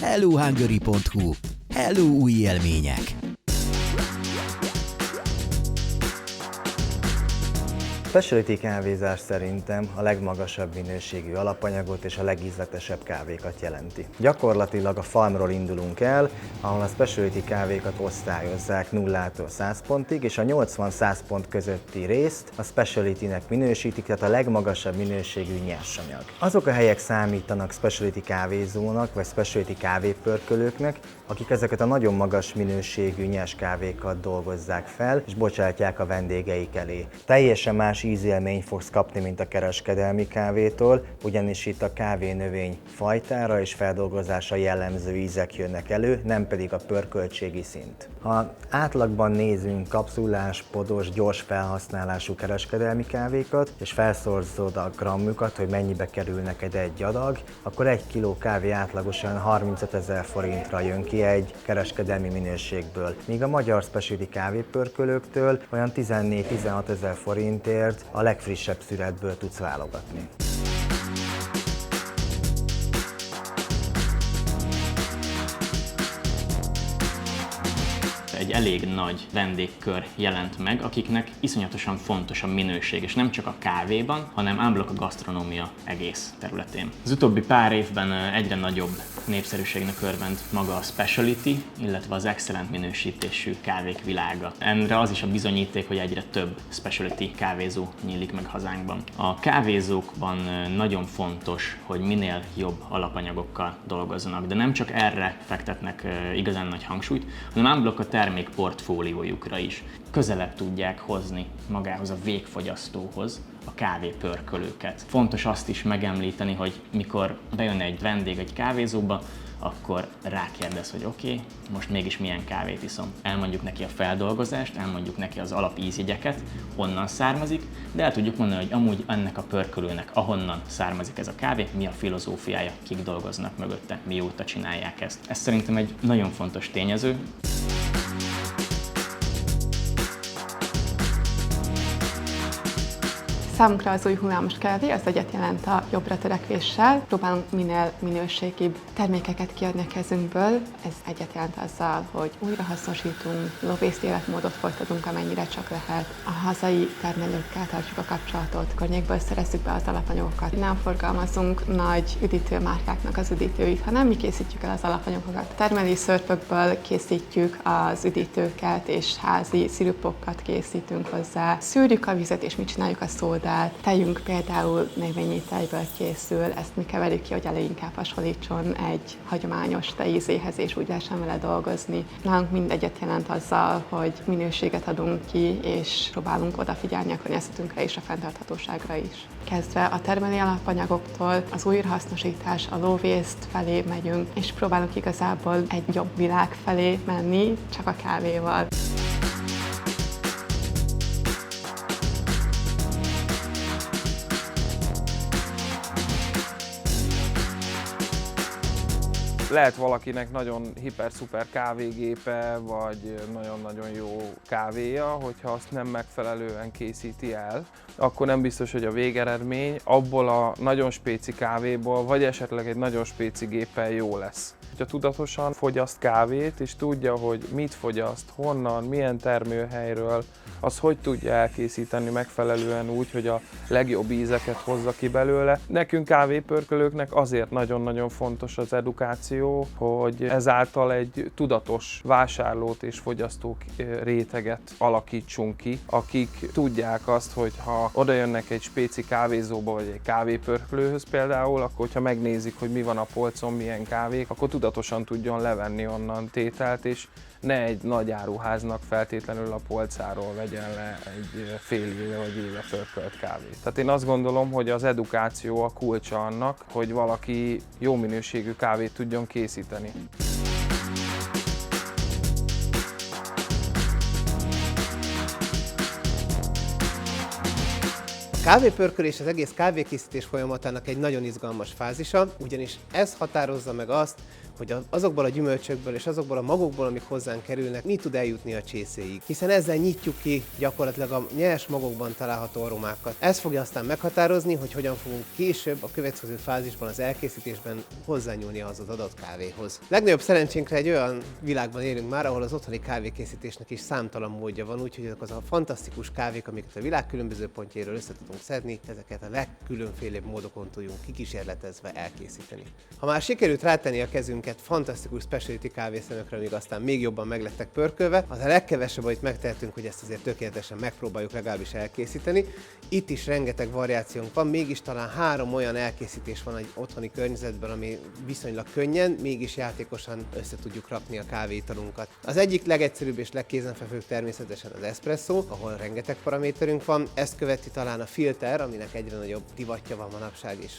hellohungary.hu. Hello új élmények! Specialty kávézás szerintem a legmagasabb minőségű alapanyagot és a legízletesebb kávékat jelenti. Gyakorlatilag a farmról indulunk el, ahol a specialty kávékat osztályozzák 0-tól 100 pontig, és a 80-100 pont közötti részt a specialty-nek minősítik, tehát a legmagasabb minőségű nyersanyag. Azok a helyek számítanak specialty kávézónak, vagy specialty kávépörkölőknek, akik ezeket a nagyon magas minőségű nyers kávékat dolgozzák fel, és bocsátják a vendégeik elé. Teljesen más ízélményt fogsz kapni, mint a kereskedelmi kávétól, ugyanis itt a kávénövény fajtára és feldolgozásra jellemző ízek jönnek elő, nem pedig a pörköltségi szint. Ha átlagban nézünk kapszulás, podos, gyors felhasználású kereskedelmi kávékat, és felszorzod a grammukat, hogy mennyibe kerül neked egy adag, akkor 1 kiló kávé átlagosan 35 000 forintra jön ki egy kereskedelmi minőségből. Míg a magyar specialty kávépörkölőktől olyan 14-16 000 forintért a legfrissebb szüretből tudsz válogatni. Egy elég nagy vendégkör jelent meg, akiknek iszonyatosan fontos a minőség, és nem csak a kávéban, hanem ámblok a gasztronómia egész területén. Az utóbbi pár évben egyre nagyobb népszerűségnek örvend maga a specialty, illetve az excellent minősítésű kávék világa. Enre az is a bizonyíték, hogy egyre több specialty kávézó nyílik meg hazánkban. A kávézókban nagyon fontos, hogy minél jobb alapanyagokkal dolgozzanak, de nem csak erre fektetnek igazán nagy hangsúlyt, hanem ámblok a termék portfóliójukra is. Közelebb tudják hozni magához a végfogyasztóhoz a kávépörkölőket. Fontos azt is megemlíteni, hogy mikor bejön egy vendég egy kávézóba, akkor rákérdez, hogy oké, most mégis milyen kávét iszom. Elmondjuk neki a feldolgozást, elmondjuk neki az alapízjegyeket, honnan származik, de el tudjuk mondani, hogy amúgy ennek a pörkölőnek ahonnan származik ez a kávé, mi a filozófiája, kik dolgoznak mögötte, mióta csinálják ezt. Ez szerintem egy nagyon fontos tényező. Számunkra az új hullámos kávé az egyet jelent a jobbra törekvéssel. Próbálunk minél minőségibb termékeket kiadni a kezünkből. Ez egyet jelent azzal, hogy újrahasznosítunk, low-waste életmódot folytatunk, amennyire csak lehet. A hazai termelőkkel tartjuk a kapcsolatot, környékből szerezzük be az alapanyagokat. Nem forgalmazunk nagy üdítőmárkáknak az üdítőit, hanem mi készítjük el az alapanyagokat. Termelői szörpökből készítjük az üdítőket, és házi szirupokat készítünk hozzá. Szűrjük a vizet, és mit csináljuk a szódát. Tejünk például növényi tejből készül, ezt mi keverjük ki, hogy inkább hasonlítson egy hagyományos tejízéhez, és úgy lehessen vele dolgozni. Nálunk mindegyet jelent azzal, hogy minőséget adunk ki, és próbálunk odafigyelni a környezetünkre és a fenntarthatóságra is. Kezdve a termelői alapanyagoktól az újrahasznosítás, a low waste felé megyünk, és próbálunk igazából egy jobb világ felé menni, csak a kávéval. Lehet valakinek nagyon hiper-szuper kávégépe, vagy nagyon-nagyon jó kávéja, hogyha azt nem megfelelően készíti el, akkor nem biztos, hogy a végeredmény abból a nagyon spéci kávéból, vagy esetleg egy nagyon spéci géppel jó lesz. Ha tudatosan fogyaszt kávét, és tudja, hogy mit fogyaszt, honnan, milyen termőhelyről, az hogy tudja elkészíteni megfelelően úgy, hogy a legjobb ízeket hozza ki belőle. Nekünk kávépörkölőknek azért nagyon-nagyon fontos az edukáció, hogy ezáltal egy tudatos vásárlót és fogyasztók réteget alakítsunk ki, akik tudják azt, hogy ha oda jönnek egy spéci kávézóba vagy egy kávépörkölőhöz például, akkor ha megnézik, hogy mi van a polcon, milyen kávék, akkor tudatosan tudjon levenni onnan tételt, és ne egy nagy áruháznak feltétlenül a polcáról vegyen le egy fél éve vagy éve pörkölt kávét. Tehát én azt gondolom, hogy az edukáció a kulcsa annak, hogy valaki jó minőségű kávét tudjon készíteni. Kávépörkölés az egész kávékészítés folyamatának egy nagyon izgalmas fázisa, ugyanis ez határozza meg azt, hogy azokból a gyümölcsökből és azokból a magokból, amik hozzánk kerülnek, mi tud eljutni a csészéig. Hiszen ezzel nyitjuk ki gyakorlatilag a nyers magokban található aromákat. Ez fogja aztán meghatározni, hogy hogyan fogunk később a következő fázisban, az elkészítésben hozzányúlni az adott kávéhoz. Legnagyobb szerencsénkre egy olyan világban élünk már, ahol az otthoni kávékészítésnek is számtalan módja van, úgyhogy ezek az a fantasztikus kávék, amiket a világ különböző pontjairól össze tudunk szedni, ezeket a legkülönfélebb módokon tudjunk kikísérletezve elkészíteni. Ha már sikerült rátenni a kezünket fantasztikus specialty kávészemekre, amíg aztán még jobban meglettek pörkölve, az a legkevesebb, amit megtehetünk, hogy ezt azért tökéletesen megpróbáljuk legalábbis elkészíteni. Itt is rengeteg variációnk van, mégis talán 3 olyan elkészítés van egy otthoni környezetben, ami viszonylag könnyen, mégis játékosan össze tudjuk rakni a kávéitalunkat. Az egyik legegyszerűbb és legkézenfekvőbb természetesen az espresso, ahol rengeteg paraméterünk van. Ezt követi talán a filter, aminek egyre nagyobb divatja van manapság, és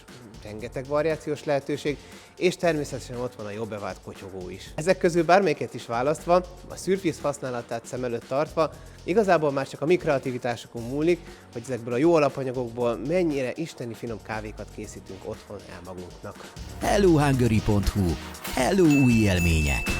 rengeteg variációs lehetőség, és természetesen ott van a jobb bevált kotyogó is. Ezek közül bármelyiket is választva, a szürfész használatát szem előtt tartva, igazából már csak a mi kreativitásokon múlik, hogy ezekből a jó alapanyagokból mennyire isteni finom kávékat készítünk otthon el magunknak. hellohungary.hu. Hello új élmények!